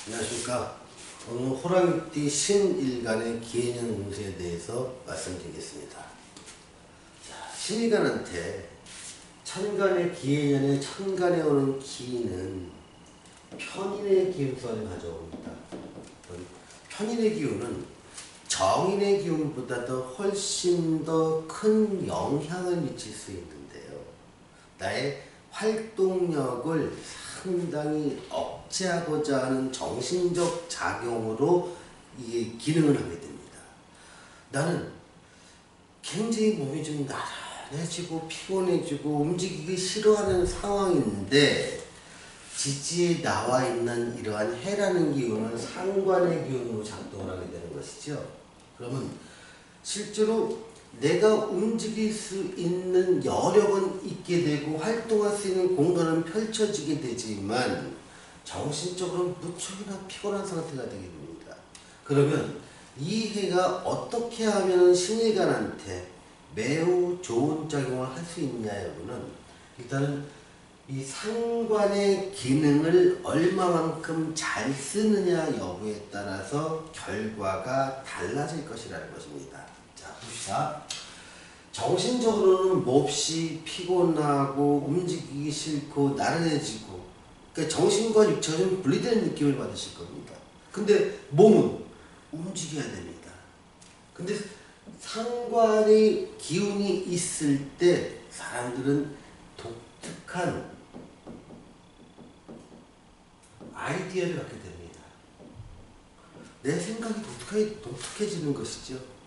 안녕하십니까. 오늘 호랑이띠 신일간의 기해년 운세에 대해서 말씀드리겠습니다. 자, 신일간한테 천간의 기해년에 천간에 오는 기는 편인의 기운선을 가져옵니다. 편인의 기운은 정인의 기운보다도 훨씬 더 큰 영향을 미칠 수 있는데요. 나의 활동력을 상당히 억제하고자 하는 정신적 작용으로 이게 기능을 하게 됩니다. 나는 굉장히 몸이 좀 나른해지고 피곤해지고 움직이기 싫어하는 상황인데 지지에 나와 있는 이러한 해라는 기운은 상관의 기운으로 작동을 하게 되는 것이죠. 그러면 실제로 내가 움직일 수 있는 여력은 있게 되고 활동할 수 있는 공간은 펼쳐지게 되지만 정신적으로는 무척이나 피곤한 상태가 되게 됩니다. 그러면 이 해가 어떻게 하면 신일간한테 매우 좋은 작용을 할 수 있냐고는 일단은 이 상관의 기능을 얼마만큼 잘 쓰느냐 여부에 따라서 결과가 달라질 것이라는 것입니다. 자, 봅시다. 정신적으로는 몹시 피곤하고 움직이기 싫고 나른해지고, 그러니까 정신과 육체가 좀 분리되는 느낌을 받으실 겁니다. 근데 몸은 움직여야 됩니다. 근데 상관의 기운이 있을 때 사람들은 독특한 아이디어를 갖게 됩니다. 내 생각이 독특해지는 것이죠.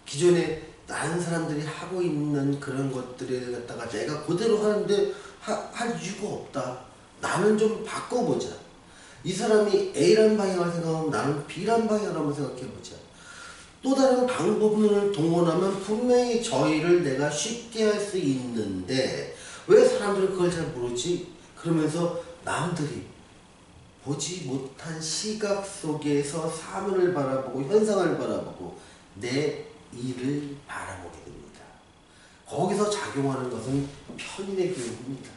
기존에 다른 사람들이 하고 있는 그런 것들을 갖다가 내가 그대로 하는데 할 이유가 없다. 나는 좀 바꿔보자. 이 사람이 A라는 방향을 생각하면 나는 B라는 방향을 한번 생각해보자. 또 다른 방법론을 동원하면 분명히 저희를 내가 쉽게 할 수 있는데 왜 사람들은 그걸 잘 모르지? 그러면서 남들이 보지 못한 시각 속에서 사물을 바라보고 현상을 바라보고 내 일을 바라보게 됩니다. 거기서 작용하는 것은 편인의 기운입니다.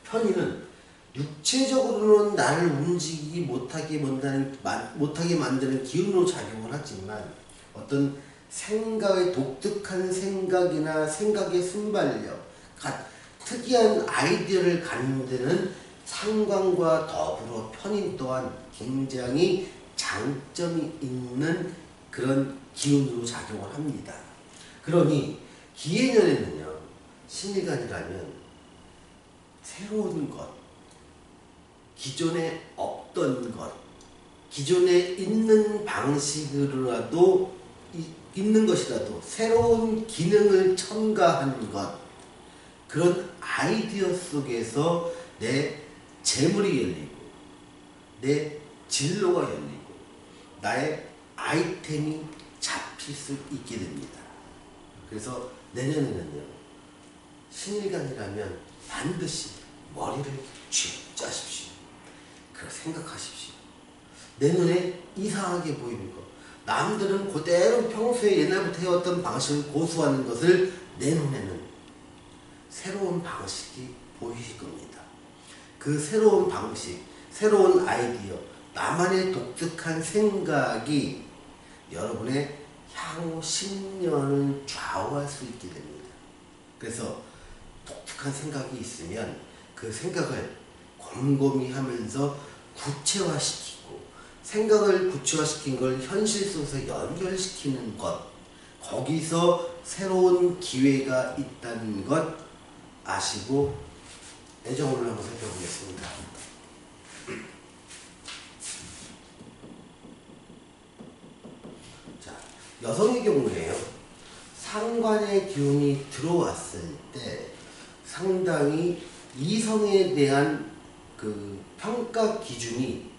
편인은 육체적으로는 나를 움직이기 못하게 만드는 기운으로 작용을 하지만 어떤 생각의 독특한 생각이나 생각의 순발력, 특이한 아이디어를 갖는 데는 상관과 더불어 편인 또한 굉장히 장점이 있는 그런 기운으로 작용을 합니다. 그러니 기해년에는요, 신일간이라면 새로운 것, 기존에 없던 것, 기존에 있는 방식으로라도 있는 것이라도 새로운 기능을 첨가한 것, 그런 아이디어 속에서 내 재물이 열리고 내 진로가 열리고 나의 아이템이 잡힐 수 있게 됩니다. 그래서 내년에는요, 신일간이라면 반드시 머리를 쥐 짜십시오. 그렇게 생각하십시오. 내 눈에 이상하게 보이는 것, 남들은 그대로 평소에 옛날부터 해왔던 방식을 고수하는 것을 내 눈에는 새로운 방식이 보이실 겁니다. 그 새로운 방식, 새로운 아이디어, 나만의 독특한 생각이 여러분의 향후 10년을 좌우할 수 있게 됩니다. 그래서 독특한 생각이 있으면 그 생각을 곰곰이 하면서 구체화시키고, 생각을 구체화시킨 걸 현실 속에서 연결시키는 것, 거기서 새로운 기회가 있다는 것 아시고 애정을 한번 살펴보겠습니다. 자, 여성의 경우에요, 상관의 기운이 들어왔을 때 상당히 이성에 대한 그 평가 기준이,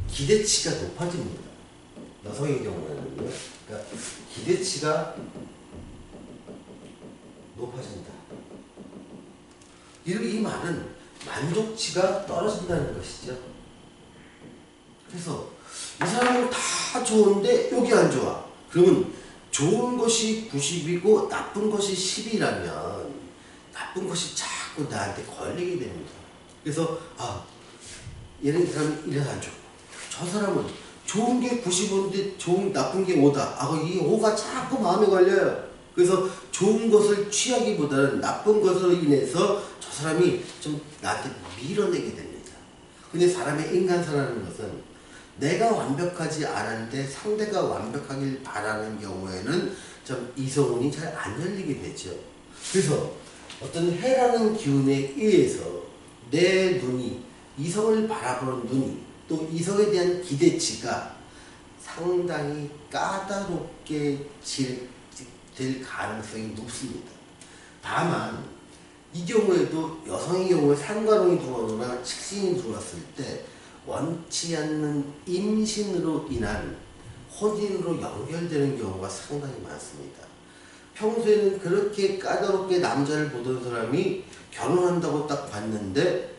기대치가 높아집니다. 여성의 경우에는요, 그러니까 기대치가 높아진다. 이 말은 만족치가 떨어진다는 것이죠. 그래서 이 사람은 다 좋은데 여기 안 좋아. 그러면 좋은 것이 90이고 나쁜 것이 10이라면 나쁜 것이 자꾸 나한테 걸리게 됩니다. 그래서 얘는 이 사람이 이래서 안 좋고 저 사람은 좋은 게 95인데 나쁜 게 5다. 이 5가 자꾸 마음에 걸려요. 그래서 좋은 것을 취하기보다는 나쁜 것으로 인해서 저 사람이 좀 나한테 밀어내게 됩니다. 근데 사람의 인간사라는 것은 내가 완벽하지 않은데 상대가 완벽하길 바라는 경우에는 좀 이성운이 잘 안 열리게 되죠. 그래서 어떤 해라는 기운에 의해서 내 눈이, 이성을 바라보는 눈이, 또 이성에 대한 기대치가 상당히 까다롭게 될 가능성이 높습니다. 다만 이 경우에도 여성의 경우에 상관운이 들어오거나 식신이 들어왔을 때 원치 않는 임신으로 인한 혼인으로 연결되는 경우가 상당히 많습니다. 평소에는 그렇게 까다롭게 남자를 보던 사람이 결혼한다고 딱 봤는데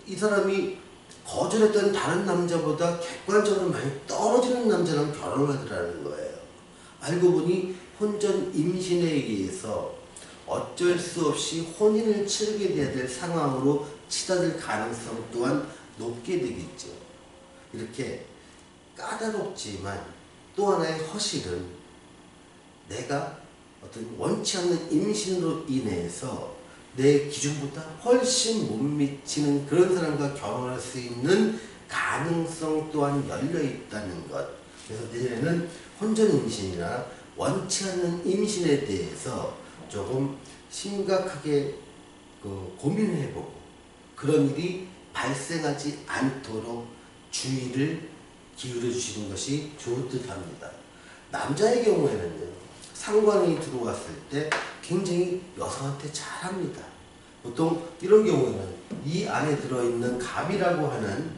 이 사람이 거절했던 다른 남자보다 객관적으로 많이 떨어지는 남자랑 결혼을 하더라는 거예요. 알고 보니 혼전 임신에 의해서 어쩔 수 없이 혼인을 치르게 돼야 될 상황으로 치닫을 가능성 또한 높게 되겠죠. 이렇게 까다롭지만 또 하나의 허실은 내가 어떤 원치 않는 임신으로 인해서 내 기준보다 훨씬 못 미치는 그런 사람과 결혼할 수 있는 가능성 또한 열려 있다는 것. 그래서 내년에는 혼전 임신이나 원치 않는 임신에 대해서 조금 심각하게 고민해보고 그런 일이 발생하지 않도록 주의를 기울여 주시는 것이 좋을 듯 합니다. 남자의 경우에는요, 상관이 들어왔을 때 굉장히 여성한테 잘합니다. 보통 이런 경우는 이 안에 들어있는 갑이라고 하는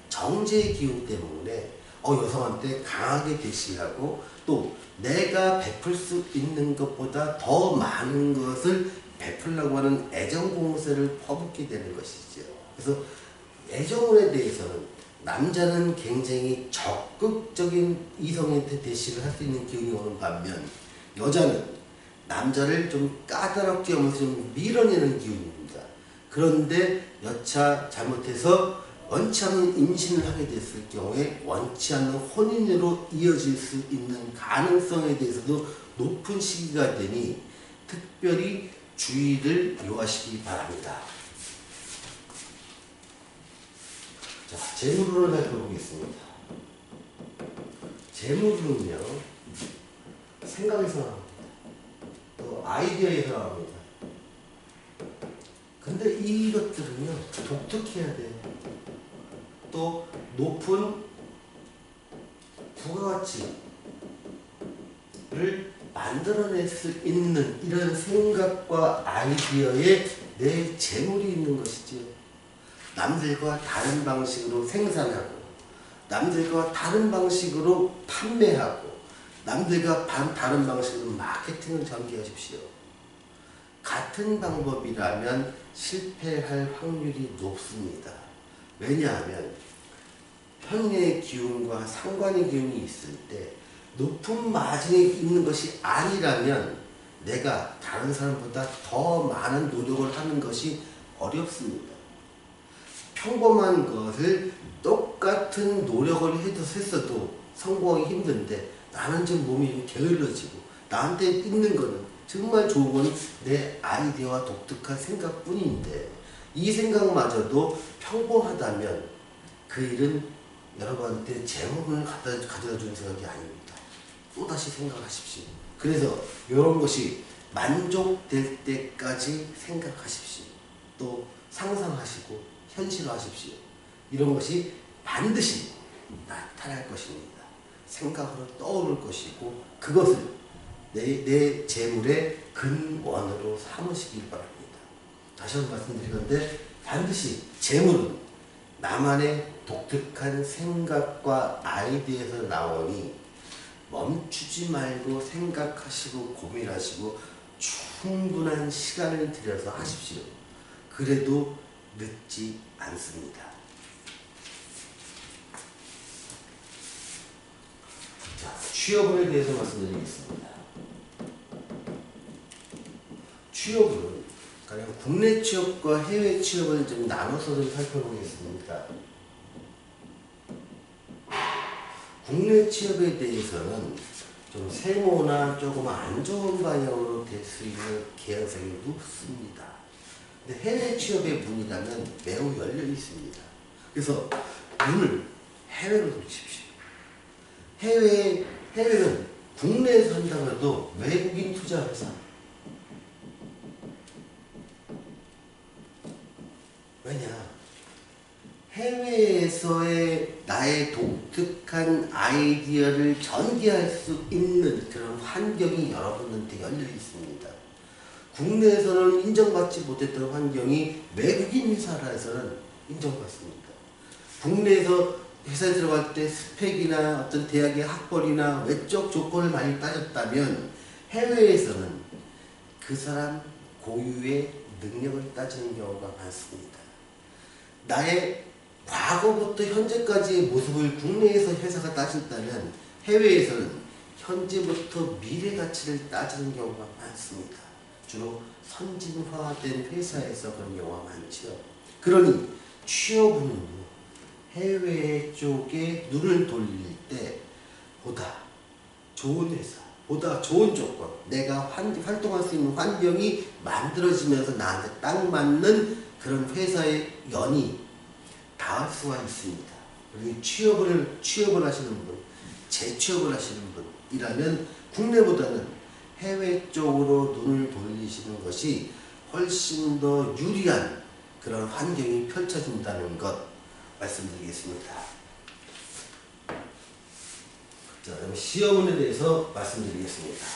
정제의 기운 때문에 여성한테 강하게 대시하고 또 내가 베풀 수 있는 것보다 더 많은 것을 베풀려고 하는 애정공세를 퍼붓게 되는 것이죠. 그래서 애정에 대해서는 남자는 굉장히 적극적인 이성한테 대시를 할 수 있는 기운이 오는 반면 여자는 남자를 좀 까다롭게 하면서 좀 밀어내는 기운입니다. 그런데 여차 잘못해서 원치 않는 임신을 하게 됐을 경우에 원치 않는 혼인으로 이어질 수 있는 가능성에 대해서도 높은 시기가 되니 특별히 주의를 요하시기 바랍니다. 자, 재물운을 살펴보겠습니다. 재물운은요, 생각에서 나옵니다. 또 아이디어에서 나옵니다. 근데 이것들은요, 독특해야 돼요. 또 높은 부가가치를 만들어낼 수 있는 이런 생각과 아이디어에 내 재물이 있는 것이죠. 남들과 다른 방식으로 생산하고 남들과 다른 방식으로 판매하고 남들과 다른 방식으로 마케팅을 전개하십시오. 같은 방법이라면 실패할 확률이 높습니다. 왜냐하면 편의 기운과 상관의 기운이 있을 때 높은 마진이 있는 것이 아니라면 내가 다른 사람보다 더 많은 노력을 하는 것이 어렵습니다. 평범한 것을 똑같은 노력을 했어도 성공하기 힘든데 나는 좀 몸이 좀 게을러지고 나한테 있는 거는 정말 좋은 건 내 아이디어와 독특한 생각뿐인데 이 생각마저도 평범하다면 그 일은 여러분한테 재물을 가져다 주는 생각이 아닙니다. 또다시 생각하십시오. 그래서 이런 것이 만족될 때까지 생각하십시오. 또 상상하시고 현실화하십시오. 이런 것이 반드시 나타날 것입니다. 생각으로 떠오를 것이고 그것을 내 재물의 근원으로 삼으시길 바랍니다. 다시 한번 말씀드리건데 반드시 재물은 나만의 독특한 생각과 아이디어에서 나오니 멈추지 말고 생각하시고 고민하시고 충분한 시간을 들여서 하십시오. 그래도 늦지 않습니다. 자, 취업운에 대해서 말씀드리겠습니다. 취업은 가령 국내 취업과 해외 취업을 좀 나눠서 좀 살펴보겠습니다. 국내 취업에 대해서는 좀 세모나 조금 안 좋은 방향으로 될 수 있는 개연성이 높습니다. 근데 해외 취업의 문이라면 매우 열려 있습니다. 그래서 눈을 해외로 돌리십시오. 해외는 국내에서 한다고 해도 외국인 투자 회사. 왜냐? 해외에서의 나의 독특한 아이디어를 전개할 수 있는 그런 환경이 여러분한테 열려 있습니다. 국내에서는 인정받지 못했던 환경이 외국인 회사라서는 인정받습니다. 국내에서 회사에 들어갈 때 스펙이나 어떤 대학의 학벌이나 외적 조건을 많이 따졌다면 해외에서는 그 사람 고유의 능력을 따지는 경우가 많습니다. 나의 과거부터 현재까지의 모습을 국내에서 회사가 따진다면 해외에서는 현재부터 미래 가치를 따지는 경우가 많습니다. 주로 선진화된 회사에서 그런 경우가 많죠. 그러니 취업은 해외 쪽에 눈을 돌릴 때 보다 좋은 회사, 보다 좋은 조건, 내가 활동할 수 있는 환경이 만들어지면서 나한테 딱 맞는 그런 회사의 연이 닿을 수가 있습니다. 그리고 취업을 하시는 분, 재취업을 하시는 분이라면 국내보다는 해외 쪽으로 눈을 돌리시는 것이 훨씬 더 유리한 그런 환경이 펼쳐진다는 것 말씀드리겠습니다. 자, 그럼 시험문에 대해서 말씀드리겠습니다.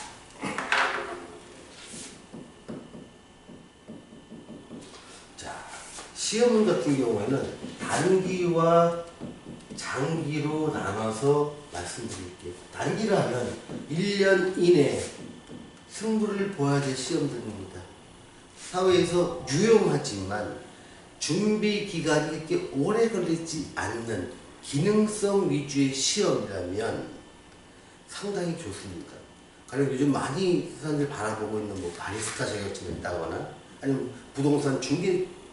자, 시험문 같은 경우에는 단기와 장기로 나눠서 말씀드릴게요. 단기를 하면 1년 이내에 승부를 보아야 될 시험들입니다. 사회에서 유용하지만 준비 기간이 이렇게 오래 걸리지 않는 기능성 위주의 시험이라면 상당히 좋습니다. 가령 요즘 많이 사람들 바라보고 있는 뭐 바리스타 자격증을 따거나 아니면 부동산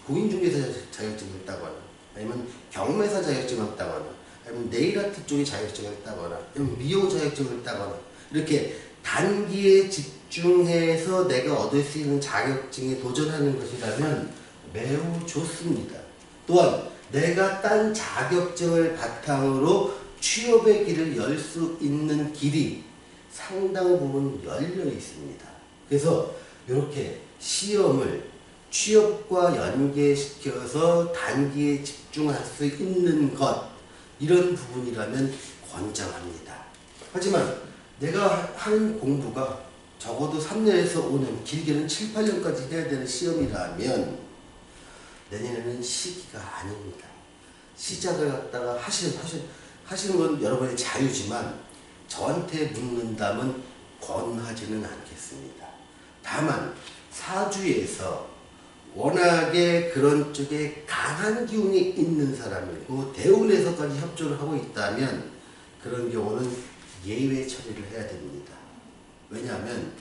공인중개사 자격증을 따거나 아니면 경매사 자격증을 따거나 아니면 네일아트 쪽의 자격증을 따거나 아니면 미용 자격증을 따거나 이렇게 단기에 집중해서 내가 얻을 수 있는 자격증에 도전하는 것이라면 매우 좋습니다. 또한 내가 딴 자격증을 바탕으로 취업의 길을 열 수 있는 길이 상당 부분 열려 있습니다. 그래서 이렇게 시험을 취업과 연계시켜서 단기에 집중할 수 있는 것, 이런 부분이라면 권장합니다. 하지만 내가 하는 공부가 적어도 3년에서 5년, 길게는 7, 8년까지 해야 되는 시험이라면 내년에는 시기가 아닙니다. 시작을 갖다가 하시는 건 여러분의 자유지만 저한테 묻는다면 권하지는 않겠습니다. 다만 사주에서 워낙에 그런 쪽에 강한 기운이 있는 사람이고 대운에서까지 협조를 하고 있다면 그런 경우는 예외 처리를 해야 됩니다. 왜냐하면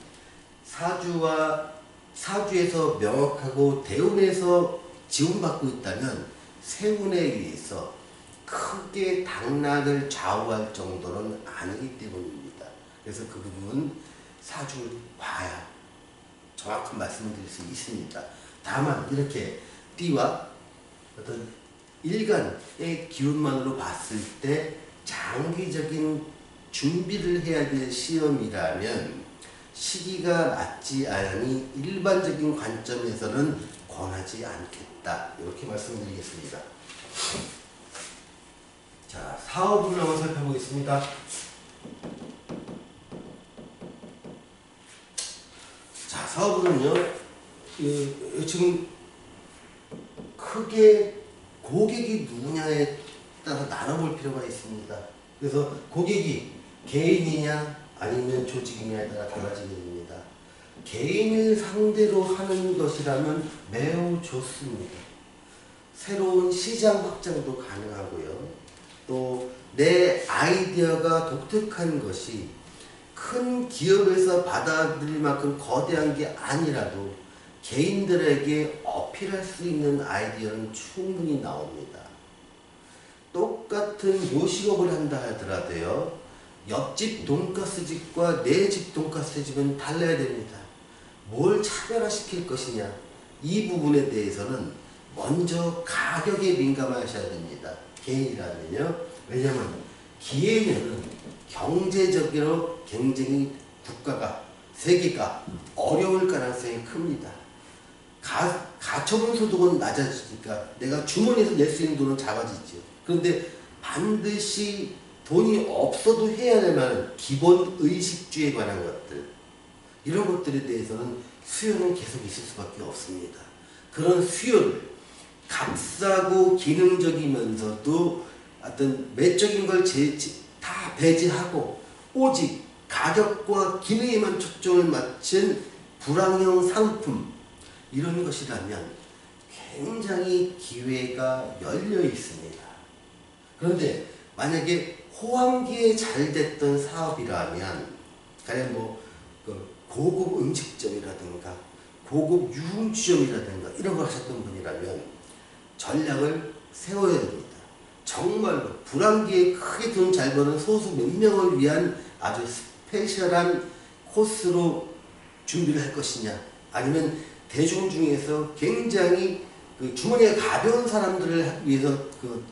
사주에서 명확하고 대운에서 지원받고 있다면 세운에 의해서 크게 당락을 좌우할 정도는 아니기 때문입니다. 그래서 그 부분 사주를 봐야 정확한 말씀을 드릴 수 있습니다. 다만 이렇게 띠와 어떤 일간의 기운만으로 봤을 때 장기적인 준비를 해야 될 시험이라면 시기가 맞지 않으니 일반적인 관점에서는 권하지 않겠다. 이렇게 말씀드리겠습니다. 자, 사업을 한번 살펴보겠습니다. 자, 사업은요, 지금 크게 고객이 누구냐에 따라 나눠볼 필요가 있습니다. 그래서 고객이 개인이냐 아니면 조직이냐에 따라 달라지게 됩니다. 개인을 상대로 하는 것이라면 매우 좋습니다. 새로운 시장 확장도 가능하고요. 또 내 아이디어가 독특한 것이 큰 기업에서 받아들일 만큼 거대한 게 아니라도 개인들에게 어필할 수 있는 아이디어는 충분히 나옵니다. 똑같은 요식업을 한다 하더라도요, 옆집 돈가스집과 내 집 돈가스집은 달라야 됩니다. 뭘 차별화시킬 것이냐, 이 부분에 대해서는 먼저 가격에 민감하셔야 됩니다. 개인이라면요. 왜냐하면 기회는 경제적으로 굉장히 국가가, 세계가 어려울 가능성이 큽니다. 가처분 소득은 낮아지니까 내가 주머니에서 낼 수 있는 돈은 작아지죠. 그런데 반드시 돈이 없어도 해야 될 만한 기본 의식주에 관한 것들, 이런 것들에 대해서는 수요는 계속 있을 수밖에 없습니다. 그런 수요를 값싸고 기능적이면서도 어떤 매적인 걸 다 배제하고 오직 가격과 기능에만 초점을 맞춘 불황형 상품, 이런 것이라면 굉장히 기회가 열려 있습니다. 그런데 만약에 호황기에 잘 됐던 사업이라면, 가령 고급 음식점이라든가 고급 유흥주점이라든가 이런 걸 하셨던 분이라면 전략을 세워야 됩니다. 정말로 불황기에 크게 돈 잘 버는 소수 몇 명을 위한 아주 스페셜한 코스로 준비를 할 것이냐, 아니면 대중 중에서 굉장히 주머니가 가벼운 사람들을 위해서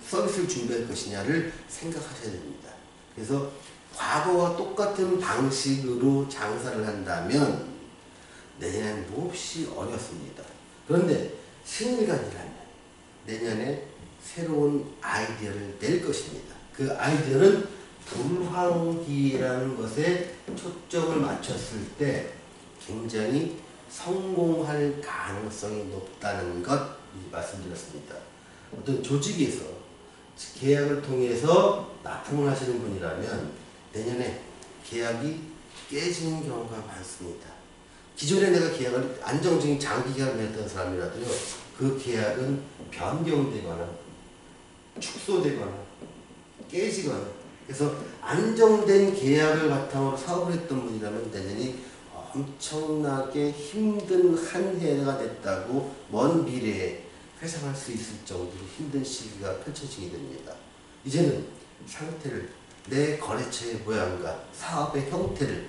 서비스를 준비할 것이냐를 생각하셔야 됩니다. 그래서 과거와 똑같은 방식으로 장사를 한다면 내년엔 몹시 어렵습니다. 그런데 신일간이라면 내년에 새로운 아이디어를 낼 것입니다. 그 아이디어는 불황기라는 것에 초점을 맞췄을 때 굉장히 성공할 가능성이 높다는 것 말씀드렸습니다. 어떤 조직에서 계약을 통해서 납품을 하시는 분이라면 내년에 계약이 깨지는 경우가 많습니다. 기존에 내가 계약을 안정적인 장기 계약을 했던 사람이라도요, 그 계약은 변경되거나 축소되거나 깨지거나, 그래서 안정된 계약을 바탕으로 사업을 했던 분이라면 내년이 엄청나게 힘든 한 해가 됐다고 먼 미래에 회상할 수 있을 정도로 힘든 시기가 펼쳐지게 됩니다. 이제는 상태를, 내 거래처의 모양과 사업의 형태를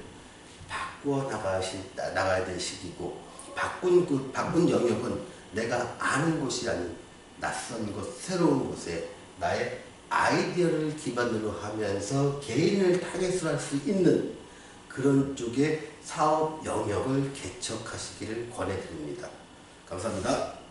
바꾸어 나가야 될 시기고, 바꾼 영역은 내가 아는 곳이 아닌 낯선 곳, 새로운 곳에 나의 아이디어를 기반으로 하면서 개인을 타겟으로 할 수 있는 그런 쪽의 사업 영역을 개척하시기를 권해드립니다. 감사합니다.